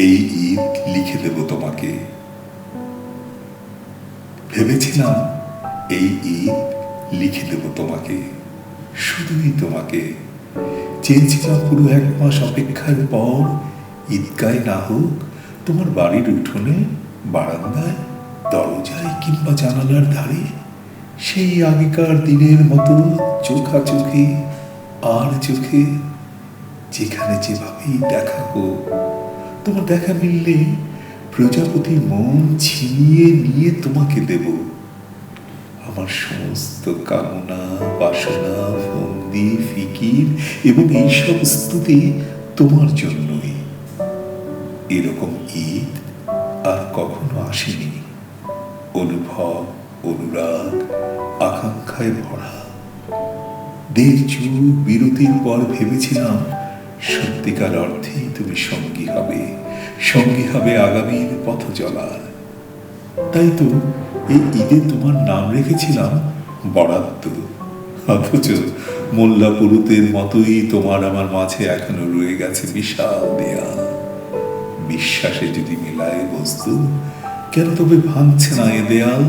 এই ঈদ লিখে দেব তোমাকে। ভেবেছিলাম এই ঈদ লিখে দেব তোমাকে, শুধুই তোমাকে। চেয়েছিলাম পুরো 1 মাস অপেক্ষার পর ঈদগায় না হোক, তোমার বাড়ির উঠোনে, বারান্দায়, দরজায় কিংবা জানালার ধারে সেই আগেকার দিনের মতো চোখাচোখি আর চোখে, যেখানে যেভাবেই দেখা হোক, তোমার দেখা মিললে প্রজাপতির মন ছিনিয়ে নিয়ে তোমাকে দেব। আমার সমস্ত কামনা, বাসনা, ফন্দি, ফিকির এবং এইসব স্তুতি তোমার জন্যই। এরকম ঈদ আর কখনো আসেনি। অনুভব, অনুরাগ, আকাঙ্ক্ষায় ভরা। 1.5 যুগ বিরতির পর ভেবেছিলাম সত্যিকার অর্থেই তুমি সঙ্গী হবে, সঙ্গী হবে আগামীর পথ চলার। তাই তো এই ঈদে তোমার নাম রেখেছিলাম বরাদ্দ। অথচ মোল্লা পুরুতের মতোই তোমার আমার মাঝে এখনো রয়ে গেছে বিশাল দেয়াল। বিশ্বাসে যদি মেলায় বস্তু, কেন তবে ভাঙছে না এ দেয়াল?